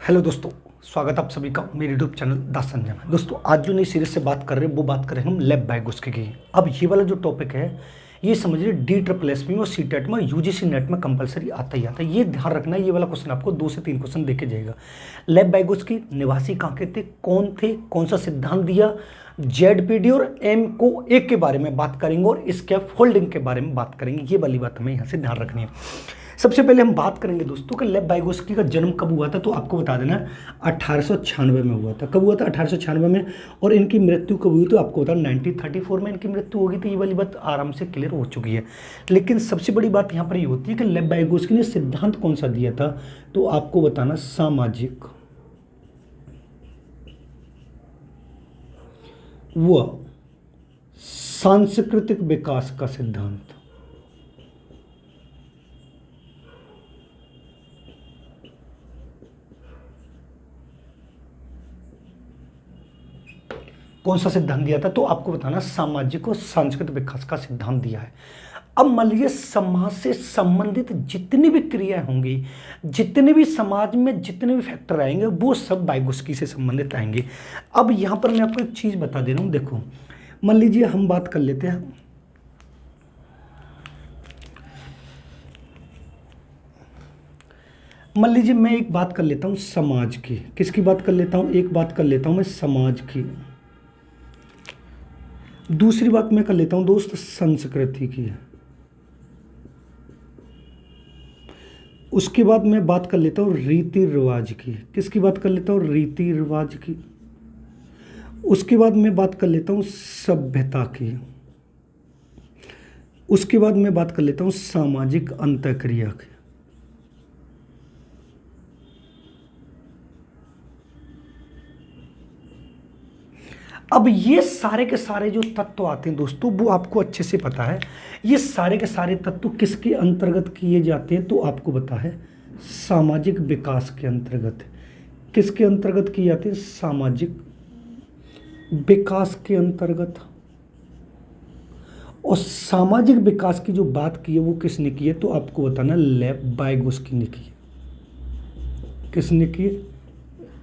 Hello दोस्तों, स्वागत आप सभी का मेरे यूट्यूब चैनल द संजय में। दोस्तों आज जो नई सीरीज से बात कर रहे हैं वो बात करें हम लेब बायगोस्की की। अब ये वाला जो टॉपिक है ये समझिए DSSS में और सीटेट में यूजीसी नेट में कंपलसरी आता ही आता है। ये ध्यान रखना है, ये वाला क्वेश्चन आपको 2 से 3 क्वेश्चन देके जाएगा। लेब बायगोस्की निवासी कहाँ के थे, कौन सा सिद्धांत दिया, जेडपीडी और एम को एक के बारे में बात करेंगे और इसके फोल्डिंग के बारे में बात करेंगे। ये वाली बात हमें यहाँ से ध्यान रखनी है। सबसे पहले हम बात करेंगे दोस्तों कि लेब बायगोस्की का जन्म कब हुआ था, तो आपको बता देना 1896 में हुआ था। कब हुआ था? 1896 में। और इनकी मृत्यु कब हुई तो आपको बता 1934 में इनकी मृत्यु होगी। तो ये वाली बात आराम से क्लियर हो चुकी है। लेकिन सबसे बड़ी बात यहाँ पर ये होती है कि लेब बायगोस्की ने सिद्धांत कौन सा दिया था, तो आपको बताना सामाजिक व सांस्कृतिक विकास का सिद्धांत। कौन सा सिद्धांत दिया था, तो आपको बताना सामाजिक और सांस्कृतिक विकास का सिद्धांत दिया है। अब मान लीजिए समाज से संबंधित जितनी भी क्रियाएं होंगी, जितने भी समाज में जितने भी फैक्टर आएंगे वो सब बायगोस्की से संबंधित आएंगे। अब यहां पर मैं आपको एक चीज बता दे रहा हूं, देखो मान लीजिए हम बात कर लेते हैं, मान लीजिए मैं एक बात कर लेता हूं समाज की। किसकी बात कर लेता हूं? एक बात कर लेता हूं मैं समाज की। दूसरी बात मैं कर लेता हूं दोस्त संस्कृति की। उसके बाद मैं बात कर लेता हूं रीति रिवाज की। किसकी बात कर लेता हूं? रीति रिवाज की। उसके बाद मैं बात कर लेता हूं सभ्यता की। उसके बाद मैं बात कर लेता हूं सामाजिक अंतःक्रिया की। अब ये सारे के सारे जो तत्व आते हैं दोस्तों वो आपको अच्छे से पता है। ये सारे के सारे तत्व किसके अंतर्गत किए जाते हैं, तो आपको पता है सामाजिक विकास के अंतर्गत। किसके अंतर्गत किए जाते हैं? सामाजिक विकास के अंतर्गत। और सामाजिक विकास की जो बात की है वो किसने की है, तो आपको बताना लेब बायगोस्की ने की है। किसने की है?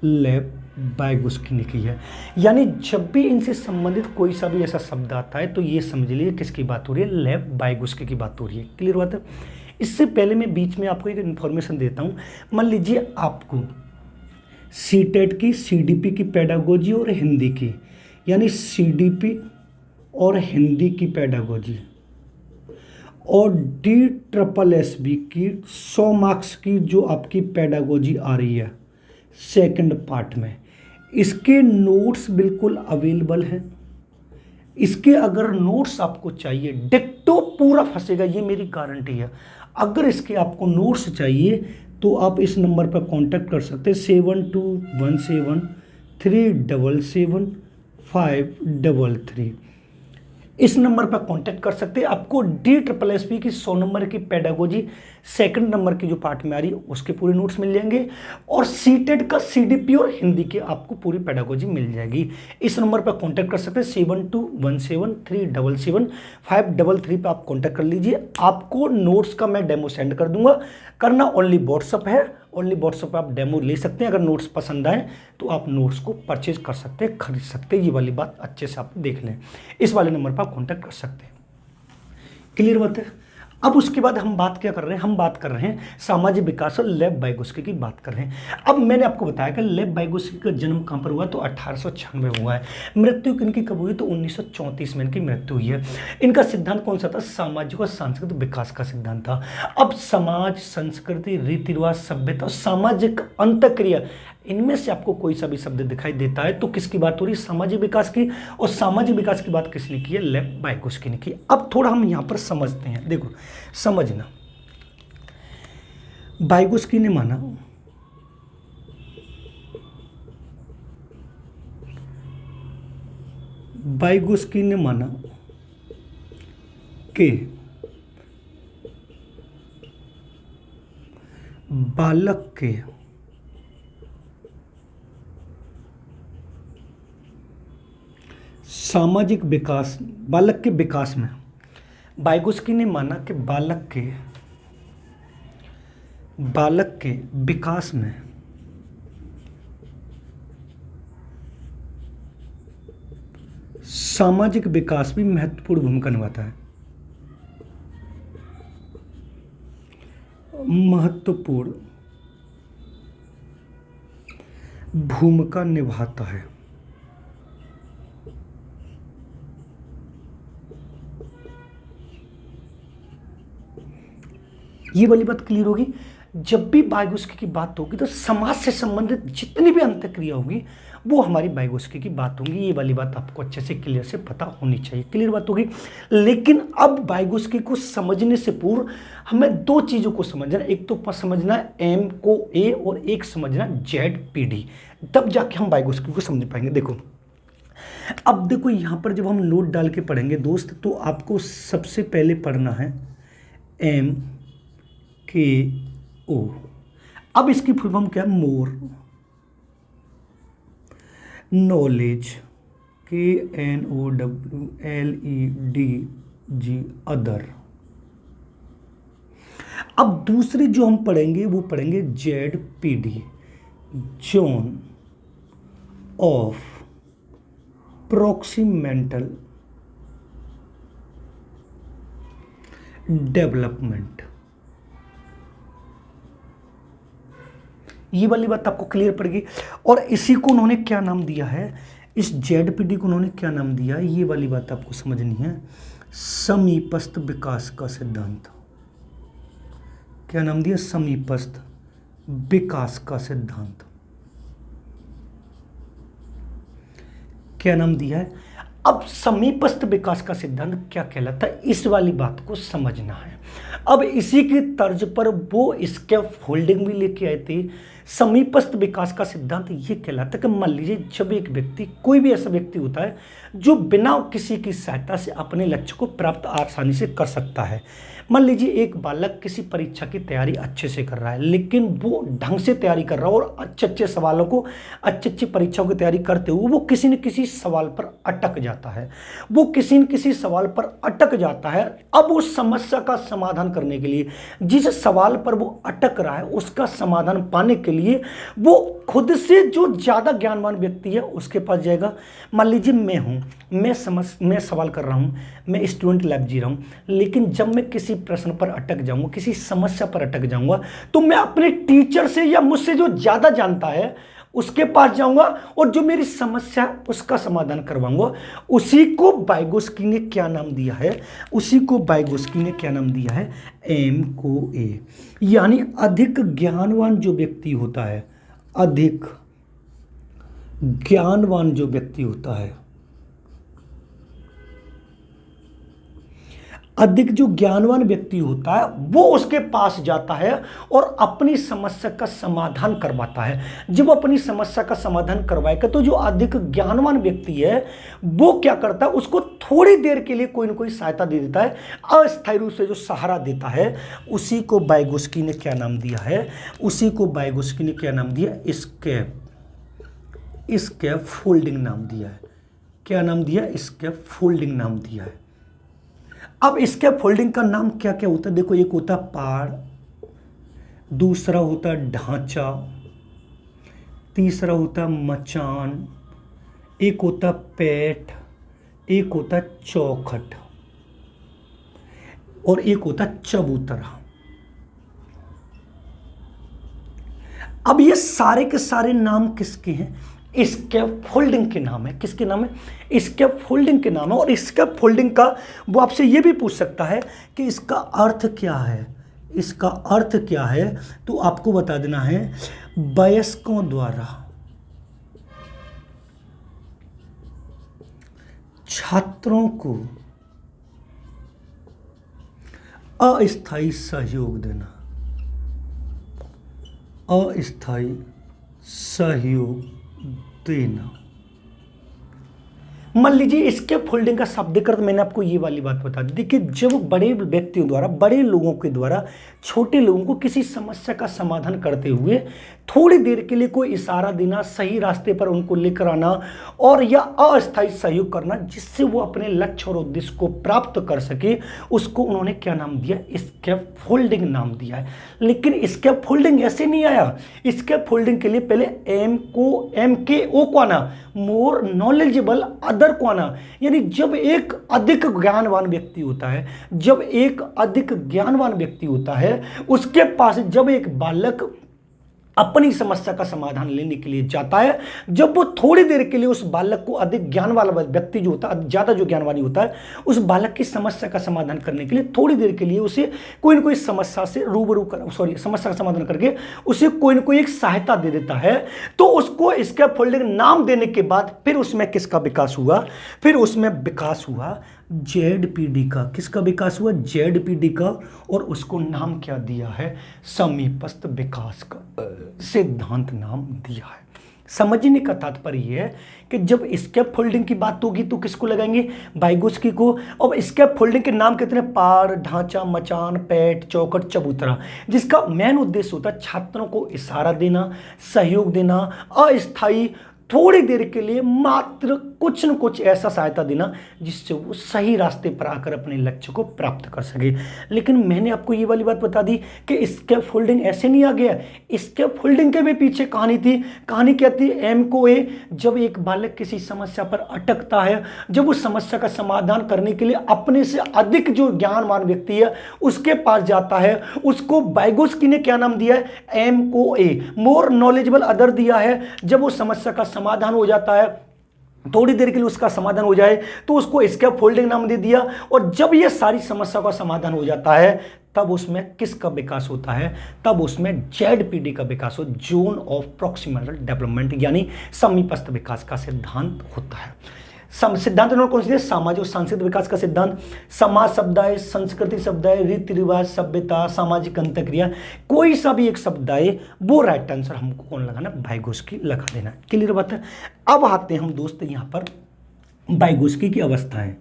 लेब बायगोस्की ने की है। यानी जब भी इनसे संबंधित कोई सा भी ऐसा शब्द आता है तो ये समझ लीजिए किसकी बात हो रही है, लेब बायगोस्की की बात हो रही है। क्लियर बात है। इससे पहले मैं बीच में आपको एक इन्फॉर्मेशन देता हूं। मान लीजिए आपको सीटेट की, सीडीपी की पेडागोजी और हिंदी की, यानी सीडीपी और हिंदी की पेडागोजी और DSSS की 100 मार्क्स की जो आपकी पेडागोजी आ रही है सेकंड पार्ट में, इसके नोट्स बिल्कुल अवेलेबल हैं। इसके अगर नोट्स आपको चाहिए, डिक्टो पूरा फंसेगा, ये मेरी गारंटी है। अगर इसके आपको नोट्स चाहिए तो आप इस नंबर पर कांटेक्ट कर सकते हैं 7217377533। इस नंबर पर कांटेक्ट कर सकते हैं। आपको DSSS की 100 नंबर की पेडागोजी सेकंड नंबर की जो पार्ट में आ रही है उसके पूरे नोट्स मिल जाएंगे और सीटेट का सीडीपी और हिंदी की आपको पूरी पेडागोजी मिल जाएगी। इस नंबर पर कांटेक्ट कर सकते हैं 7217377533 पे आप कांटेक्ट कर लीजिए। आपको नोट्स का मैं डेमो सेंड कर दूंगा। करना ओनली व्हाट्सअप है, ओनली व्हाट्सअप पे आप डेमो ले सकते हैं। अगर नोट्स पसंद आए तो आप नोट्स को परचेज कर सकते हैं, खरीद सकते हैं। ये वाली बात अच्छे से आप देख लें। इस वाले नंबर पर आप कांटेक्ट कर सकते हैं। क्लियर बात है। अब उसके बाद हम बात क्या कर रहे हैं, हम बात कर रहे हैं सामाजिक विकास और लेब बायगोस्की की बात कर रहे हैं। अब मैंने आपको बताया कि लेब बायगोस्की का जन्म कहाँ पर हुआ, तो 1896 में हुआ है। मृत्यु इनकी कब हुई, तो 1934 में इनकी मृत्यु हुई है। इनका सिद्धांत कौन सा था? सामाजिक और सांस्कृतिक विकास का सिद्धांत था। अब समाज, संस्कृति, रीति रिवाज, सभ्यता और सामाजिक अंतःक्रिया, इनमें से आपको कोई सा भी शब्द दिखाई देता है तो किसकी बात हो रही है? सामाजिक विकास की। और सामाजिक विकास की बात किसने की है? लेब बायगोस्की ने की। अब थोड़ा हम यहां पर समझते हैं। देखो समझना, बायगोस्की ने माना कि बालक के सामाजिक विकास, बालक के विकास में वाइगोस्की ने माना कि बालक के विकास में सामाजिक विकास भी महत्वपूर्ण भूमिका निभाता है। महत्वपूर्ण भूमिका निभाता है। ये वाली बात क्लियर होगी। जब भी वाइगोत्स्की की बात होगी तो समाज से संबंधित जितनी भी अंतःक्रिया होगी वो हमारी वाइगोत्स्की की बात होगी। ये वाली बात आपको अच्छे से क्लियर से पता होनी चाहिए। क्लियर बात होगी। लेकिन अब वाइगोत्स्की को समझने से पूर्व हमें दो चीज़ों को समझना। एक तो समझना एम को ए और एक समझना ZPD, तब जाके हम वाइगोत्स्की को समझ पाएंगे। देखो अब देखो यहाँ पर जब हम नोट डाल के पढ़ेंगे दोस्त, तो आपको सबसे पहले पढ़ना है MKO। अब इसकी फुल फॉर्म क्या है? More knowledge, KNOWLEDG other. अब दूसरी जो हम पढ़ेंगे वो पढ़ेंगे ZPD, जोन ऑफ प्रोक्सीमेंटल डेवलपमेंट। ये वाली बात आपको क्लियर पड़ेगी। और इसी को उन्होंने क्या नाम दिया है? इस ZPD को उन्होंने क्या नाम दिया? ये वाली बात आपको समझनी है। समीपस्थ विकास का सिद्धांत। क्या नाम दिया? समीपस्थ विकास का सिद्धांत। क्या नाम दिया है? अब समीपस्थ विकास का सिद्धांत क्या कहलाता है, इस वाली बात को समझना है। अब इसी की तर्ज पर वो स्कैफोल्डिंग भी लेके आए थे। समीपस्थ विकास का सिद्धांत ये कहलाता है कि मान लीजिए जब एक व्यक्ति, कोई भी ऐसा व्यक्ति होता है जो बिना किसी की सहायता से अपने लक्ष्य को प्राप्त आसानी से कर सकता है। मान लीजिए एक बालक किसी परीक्षा की तैयारी अच्छे से कर रहा है, लेकिन वो ढंग से तैयारी कर रहा है और अच्छे अच्छे सवालों को, अच्छी परीक्षाओं की तैयारी करते हुए वो किसी न किसी सवाल पर अटक जाता है। वो किसी न किसी सवाल पर अटक जाता है। अब उस समस्या का समाधान करने के लिए, जिस सवाल पर वो अटक रहा है उसका समाधान पाने के लिए वो खुद से जो ज़्यादा ज्ञानवान व्यक्ति है उसके पास जाएगा। मान लीजिए मैं हूँ, मैं सवाल कर रहा हूँ, मैं स्टूडेंट लाइफ जी रहा हूँ, लेकिन जब मैं किसी प्रश्न पर अटक जाऊँगा, किसी समस्या पर अटक जाऊँगा, तो मैं अपने टीचर से या मुझसे जो ज़्यादा जानता है उसके पास जाऊँगा और जो मेरी समस्या उसका समाधान करवाऊँगा। उसी को वाइगोत्स्की ने क्या नाम दिया है? उसी को वाइगोत्स्की ने क्या नाम दिया है? MKO। यानी अधिक ज्ञानवान जो व्यक्ति होता है, अधिक ज्ञानवान जो व्यक्ति होता है, अधिक जो ज्ञानवान व्यक्ति होता है वो उसके पास जाता है और अपनी समस्या का समाधान करवाता है। जब अपनी समस्या का समाधान करवाएगा तो जो अधिक ज्ञानवान व्यक्ति है वो क्या करता है? उसको थोड़ी देर के लिए कोई ना कोई सहायता दे देता है, अस्थायी रूप से जो सहारा देता है। उसी को वाइगोत्स्की ने क्या नाम दिया है? उसी को वाइगोत्स्की ने क्या नाम दिया? स्कैफोल्डिंग नाम दिया है। क्या नाम दिया? स्कैफोल्डिंग नाम दिया है। अब स्कैफोल्डिंग का नाम क्या क्या होता है? देखो, एक होता है पाड़, दूसरा होता है ढांचा, तीसरा होता है मचान, एक होता है पैठ, एक होता है चौखट और एक होता है चबूतरा। अब ये सारे के सारे नाम किसके हैं? स्कैफोल्डिंग के नाम है। किसके नाम है? स्कैफोल्डिंग के नाम है। और स्कैफोल्डिंग का वो आपसे ये भी पूछ सकता है कि इसका अर्थ क्या है? इसका अर्थ क्या है? तो आपको बता देना है, वयस्कों द्वारा छात्रों को अस्थायी सहयोग देना। अस्थायी सहयोग देना। मान लीजिए स्कैफोल्डिंग का शाब्दिक अर्थ मैंने आपको ये वाली बात बता दी। देखिए, जब बड़े व्यक्तियों द्वारा, बड़े लोगों के द्वारा छोटे लोगों को किसी समस्या का समाधान करते हुए थोड़ी देर के लिए कोई इशारा देना, सही रास्ते पर उनको लेकर आना और या अस्थायी सहयोग करना जिससे वो अपने लक्ष्य और उद्देश्य को प्राप्त कर सके, उसको उन्होंने क्या नाम दिया? स्कैफोल्डिंग नाम दिया है। लेकिन स्कैफोल्डिंग ऐसे नहीं आया। स्कैफोल्डिंग के लिए पहले MKO को आना, मोर नॉलेजेबल अदर कौन, यानी जब एक अधिक ज्ञानवान व्यक्ति होता है, जब एक अधिक ज्ञानवान व्यक्ति होता है उसके पास जब एक बालक अपनी समस्या का समाधान लेने के लिए जाता है, जब वो थोड़ी देर के लिए उस बालक को, अधिक ज्ञान वाला व्यक्ति जो होता है, ज्यादा जो ज्ञानवानी होता है, उस बालक की समस्या का समाधान करने के लिए थोड़ी देर के लिए उसे कोई ना कोई समस्या से रूबरू कर, समस्या का समाधान करके उसे कोई ना कोई एक सहायता दे देता है, तो उसको स्कैफोल्डिंग नाम देने के बाद फिर उसमें किसका विकास हुआ, फिर उसमें विकास हुआ जेडपीडी का। किसका विकास हुआ? जेडपीडी का। और उसको नाम क्या दिया है? समीपस्थ विकास का सिद्धांत नाम दिया है। समझने का तात्पर्य यह है कि जब स्कैफोल्डिंग की बात होगी तो किसको लगाएंगे? वाइगोत्स्की को। और स्कैफोल्डिंग के नाम कितने? पार, ढांचा, मचान, पैट, चौखट, चबूतरा, जिसका मेन उद्देश्य होता है छात्रों को इशारा देना, सहयोग देना, अस्थायी थोड़ी देर के लिए मात्र कुछ न कुछ ऐसा सहायता देना जिससे वो सही रास्ते पर आकर अपने लक्ष्य को प्राप्त कर सके। लेकिन मैंने आपको ये वाली बात बता दी कि स्कैफोल्डिंग ऐसे नहीं आ गया, स्कैफोल्डिंग के भी पीछे कहानी थी। कहानी क्या थी? एम को ए। जब एक बालक किसी समस्या पर अटकता है, जब उस समस्या का समाधान करने के लिए अपने से अधिक जो ज्ञानवान व्यक्ति है उसके पास जाता है, उसको वाइगोत्स्की ने क्या नाम दिया है? एम को ए, मोर नॉलेजेबल अदर दिया है। जब वो समस्या का समाधान हो जाता है, थोड़ी देर के लिए उसका समाधान हो जाए, तो उसको स्कैफोल्डिंग नाम दे दिया। और जब ये सारी समस्या का समाधान हो जाता है तब उसमें किसका विकास होता है? तब उसमें जेडपीडी का विकास हो, जोन ऑफ प्रॉक्सिमल डेवलपमेंट, यानी समीपस्थ विकास का सिद्धांत होता है। सिद्धांत उन्होंने कौन से? सामाजिक और सांस्कृतिक विकास का सिद्धांत। समाज शब्द आए, संस्कृति शब्द आए, रीति रिवाज, सभ्यता, सामाजिक अंतक्रिया, कोई सा भी एक शब्द आए वो राइट आंसर हमको कौन लगाना? वाइगोत्स्की लगा देना। क्लियर बात है। अब आते हैं हम दोस्त यहाँ पर वाइगोत्स्की की अवस्थाएं।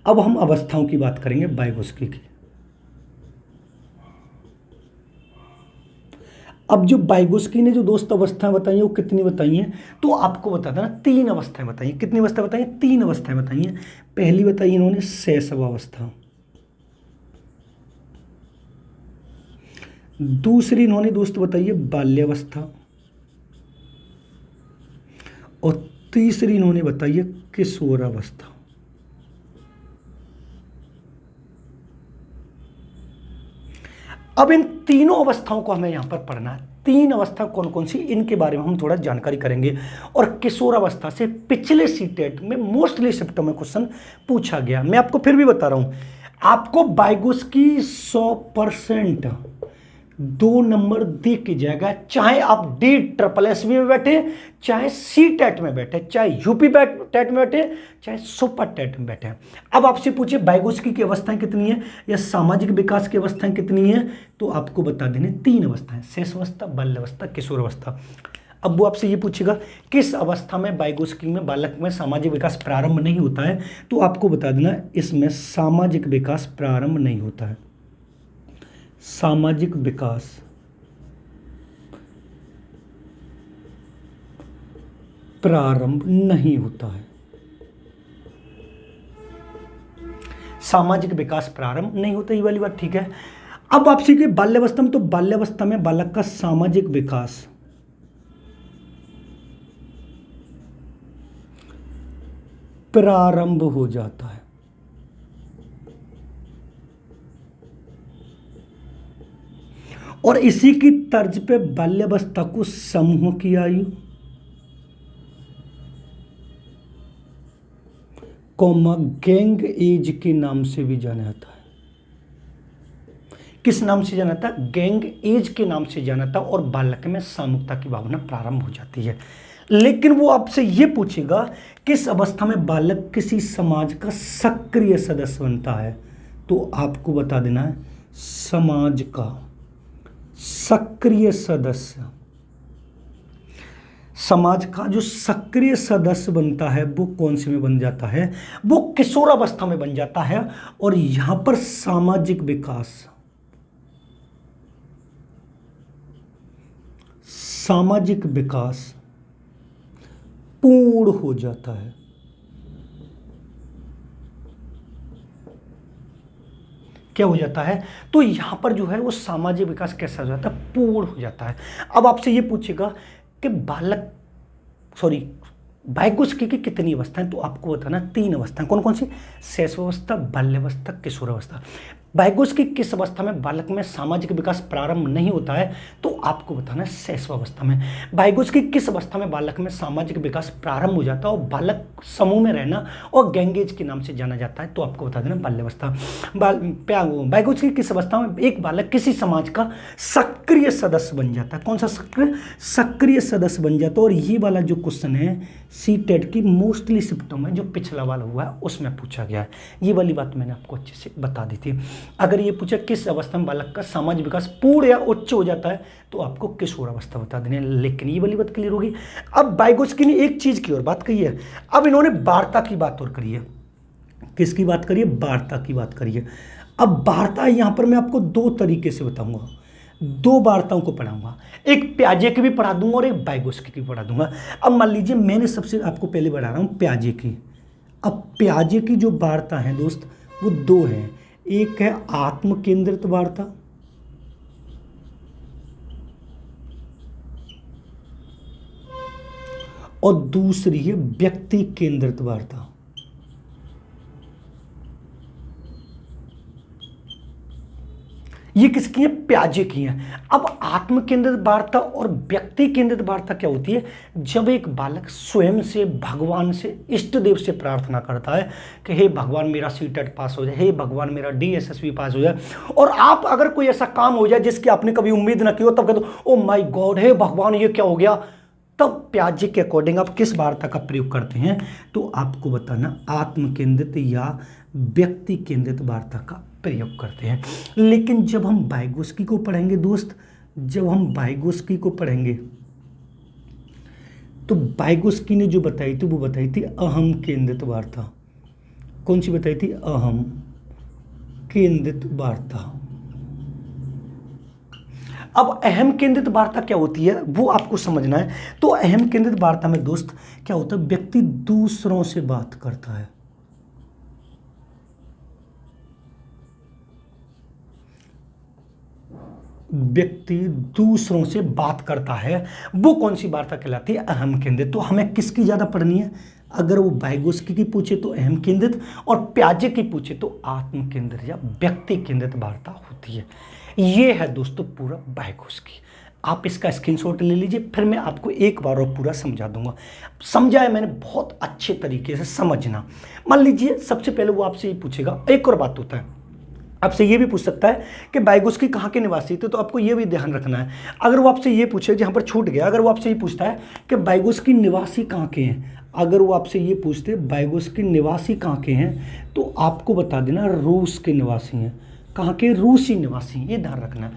अब हम अवस्थाओं की बात करेंगे वाइगोत्स्की की। अब जो वाइगोत्स्की ने जो दोस्त अवस्थाएं बताई हैं वो कितनी बताई हैं? तो आपको बता देना 3 अवस्थाएं बताई हैं। कितनी अवस्था बताई? 3 अवस्थाएं बताई हैं। पहली बताई इन्होंने शैशवावस्था, दूसरी इन्होंने दोस्त बताई है बाल्यावस्था, और तीसरी इन्होंने बताई है किशोरावस्था। अब इन तीनों अवस्थाओं को हमें यहां पर पढ़ना है। 3 अवस्था कौन कौन सी, इनके बारे में हम थोड़ा जानकारी करेंगे। और किशोरावस्था से पिछले सीटेट में मोस्टली शिफ्टों में क्वेश्चन पूछा गया। मैं आपको फिर भी बता रहा हूं, आपको वाइगोत्स्की 100% 2 नंबर दे के जाएगा, चाहे आप DSSS में बैठे, चाहे CTET में बैठे, चाहे यूपी टेट में बैठे, चाहे सुपर टेट में बैठे। अब आपसे पूछे वाइगोत्स्की की अवस्थाएं कितनी है या सामाजिक विकास की अवस्थाएं कितनी है, तो आपको बता देने 3 अवस्थाएं, शैशवावस्था, बाल्यावस्था, किशोरावस्था। अब वो आपसे ये पूछेगा किस अवस्था में वाइगोत्स्की में बालक में सामाजिक विकास प्रारंभ नहीं होता है, तो आपको बता देना इसमें सामाजिक विकास प्रारंभ नहीं होता है। सामाजिक विकास प्रारंभ नहीं होता है। सामाजिक विकास प्रारंभ नहीं होता, ये वाली बात ठीक है। अब आपसे कि बाल्यावस्था में, तो बाल्यावस्था में बालक का सामाजिक विकास प्रारंभ हो जाता है। और इसी की तर्ज पे बाल्यावस्था को समूह की आयु, गैंग एज के नाम से भी जाना जाता है। किस नाम से जाना जाता है? गैंग एज के नाम से जाना जाता है। और बालक में सामूहिकता की भावना प्रारंभ हो जाती है। लेकिन वो आपसे ये पूछेगा किस अवस्था में बालक किसी समाज का सक्रिय सदस्य बनता है, तो आपको बता देना है समाज का सक्रिय सदस्य। समाज का जो सक्रिय सदस्य बनता है वो कौन से में बन जाता है? वो किशोरावस्था में बन जाता है। और यहां पर सामाजिक विकास, सामाजिक विकास पूर्ण हो जाता है। क्या हो जाता है? तो यहां पर जो है वो सामाजिक विकास कैसा हो जाता है? पूर्ण हो जाता है। अब आपसे ये पूछेगा कि वाइगोत्स्की की कितनी अवस्थाएं, तो आपको बताना 3 अवस्थाएं। कौन कौन सी? शैशवावस्था, बाल्यावस्था, किशोरावस्था। वाइगोत्स्की किस अवस्था में बालक में सामाजिक विकास प्रारंभ नहीं होता है, तो आपको बताना है शैशवावस्था में। वाइगोत्स्की किस अवस्था में बालक में सामाजिक विकास प्रारंभ हो जाता है और बालक समूह में रहना और गैंगेज के नाम से जाना जाता है, तो आपको बता देना बाल्यावस्था। वाइगोत्स्की किस अवस्था में एक बालक किसी समाज का सक्रिय सदस्य बन जाता है? कौन सा सक्रिय सदस्य बन जाता है। और ये वाला जो क्वेश्चन है सीटेट की मोस्टली शिफ्टों में जो पिछला वाला हुआ है उसमें पूछा गया है। ये वाली बात मैंने आपको अच्छे से बता दी थी। अगर ये पूछा किस अवस्था में बालक का सामाजिक विकास पूर्ण या उच्च हो जाता है, तो आपको किशोरावस्था बता देनी है। लेकिन ये वाली बात क्लियर होगी। अब वाइगोत्स्की ने एक चीज की और बात कही है, अब इन्होंने वार्ता की बात और करी है। किसकी बात करिए? वार्ता की बात करिए। अब वार्ता यहां पर मैं आपको 2 तरीके से बताऊंगा, 2 वार्ताओं को पढ़ाऊंगा, एक प्याजे की भी पढ़ा दूंगा और एक वाइगोत्स्की की भी पढ़ा दूंगा। अब मान लीजिए मैंने सबसे आपको पहले बढ़ा रहा हूं प्याजे की। अब प्याजे की जो वार्ता है दोस्त वो 2 हैं, एक है आत्म केंद्रित वार्ता और दूसरी है व्यक्ति केंद्रित वार्ता। ये किसकी है? प्याजे की है। अब आत्म केंद्रित वार्ता और व्यक्ति केंद्रित वार्ता क्या होती है? जब एक बालक स्वयं से भगवान से इष्ट देव से प्रार्थना करता है कि हे भगवान मेरा सीटेट पास हो जाए, हे भगवान मेरा डीएसएसबी पास हो जाए, और आप अगर कोई ऐसा काम हो जाए जिसकी आपने कभी उम्मीद न की हो, तब कहते हो ओ माय गॉड, हे भगवान ये क्या हो गया, तब प्याजे के अकॉर्डिंग आप किस वार्ता का प्रयोग करते हैं? तो आपको बताना आत्म केंद्रित या व्यक्ति केंद्रित वार्ता का प्रयोग करते हैं। लेकिन जब हम वाइगोत्स्की को पढ़ेंगे दोस्त, जब हम वाइगोत्स्की को पढ़ेंगे तो वाइगोत्स्की ने जो बताई थी वो बताई थी अहम केंद्रित वार्ता। कौन सी बताई थी? अहम केंद्रित वार्ता। अब अहम केंद्रित वार्ता क्या होती है वो आपको समझना है। तो अहम केंद्रित वार्ता में दोस्त क्या होता है? व्यक्ति दूसरों से बात करता है, व्यक्ति दूसरों से बात करता है, वो कौन सी वार्ता कहलाती है? अहम केंद्रित। तो हमें किसकी ज्यादा पढ़नी है? अगर वो वाइगोत्स्की की पूछे तो अहम केंद्रित, और प्याजे की पूछे तो आत्म केंद्रित या व्यक्ति केंद्रित वार्ता होती है। ये है दोस्तों पूरा वाइगोत्स्की। आप इसका स्क्रीनशॉट ले लीजिए, फिर मैं आपको एक बार और पूरा समझा दूंगा। समझाया मैंने बहुत अच्छे तरीके से, समझना। मान लीजिए सबसे पहले वो आपसे ये पूछेगा, एक और बात होता है आपसे ये भी पूछ सकता है कि वाइगोत्स्की कहाँ के निवासी थे, तो आपको ये भी ध्यान रखना है। अगर वो आपसे ये पूछे, जहाँ पर छूट गया, अगर वो आपसे ये पूछता है कि वाइगोत्स्की निवासी कहाँ के हैं, अगर वो आपसे ये पूछते वाइगोत्स्की निवासी कहाँ के हैं, तो आपको बता देना रूस के निवासी हैं। कहाँ के? रूसी निवासी, ये ध्यान रखना।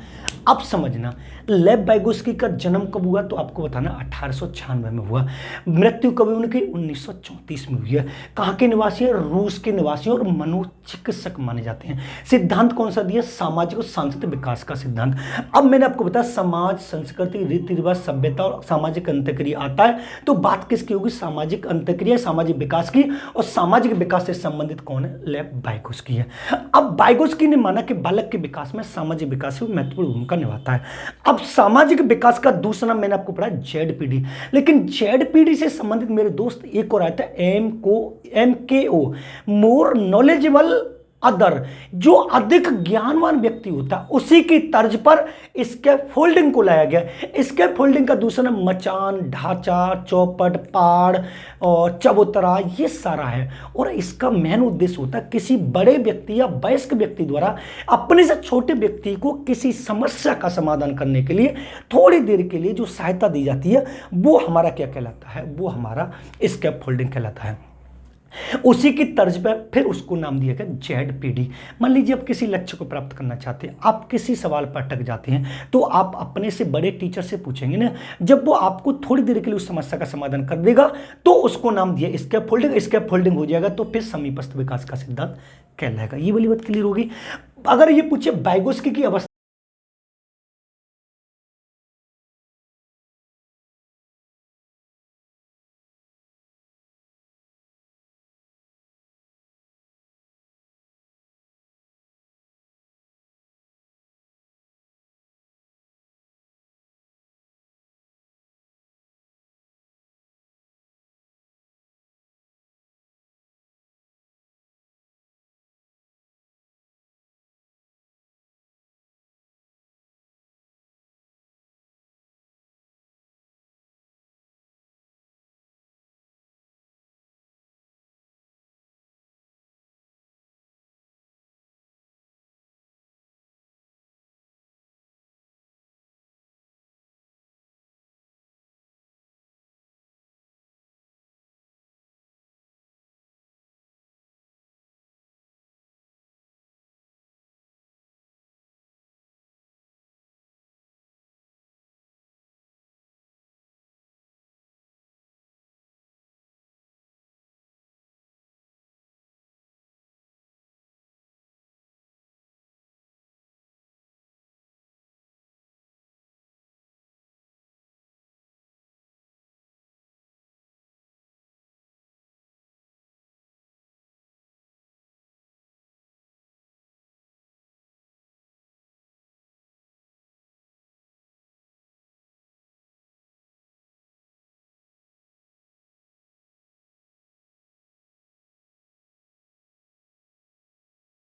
अब समझना लेव वाइगोत्स्की का जन्म कब हुआ, तो आपको बताना 1896 में हुआ। मृत्यु कब हुई उनकी? 1934 में हुई है। कहाँ के निवासी है? रूस के निवासी, और मनोचिकित्सक माने जाते हैं। सिद्धांत कौन सा दिया? सामाजिक और सांस्कृतिक विकास का सिद्धांत। अब मैंने आपको बताया समाज, संस्कृति, रीति रिवाज, सभ्यता और सामाजिक अंतःक्रिया आता है, तो बात किसकी होगी? सामाजिक अंतःक्रिया, सामाजिक विकास की, और सामाजिक विकास से संबंधित कौन है? लेव वाइगोत्स्की है। अब वाइगोत्स्की ने माना कि बालक के विकास में सामाजिक विकास महत्वपूर्ण भूमिका निभाता है। अब सामाजिक विकास का दूसरा नाम मैंने आपको पढ़ा जेड-पीडी, लेकिन जेड-पीडी से संबंधित मेरे दोस्त एक और आता है MKO, मोर नॉलेजेबल अदर, जो अधिक ज्ञानवान व्यक्ति होता है उसी की तर्ज पर स्कैफोल्डिंग को लाया गया। स्कैफोल्डिंग का दूसरा नाम मचान, ढांचा, चौपट, पाड़ और चबूतरा, ये सारा है। और इसका मेन उद्देश्य होता है किसी बड़े व्यक्ति या वयस्क व्यक्ति द्वारा अपने से छोटे व्यक्ति को किसी समस्या का समाधान करने के लिए थोड़ी देर के लिए जो सहायता दी जाती है वो हमारा क्या कहलाता है? वो हमारा स्कैफोल्डिंग कहलाता है। उसी की तर्ज पर फिर उसको नाम दिया गया जेड-पीडी। मान लीजिए आप किसी लक्ष्य को प्राप्त करना चाहते हैं, आप किसी सवाल पर अटक जाते हैं, तो आप अपने से बड़े टीचर से पूछेंगे ना, जब वो आपको थोड़ी देर के लिए उस समस्या का समाधान कर देगा तो उसको नाम दिया स्कैफोल्डिंग। स्कैफोल्डिंग हो जाएगा तो फिर समीपस्थ विकास का सिद्धांत कहलाएगा। ये वाली बात क्लियर होगी। अगर ये पूछे वाइगोत्स्की की अवस्था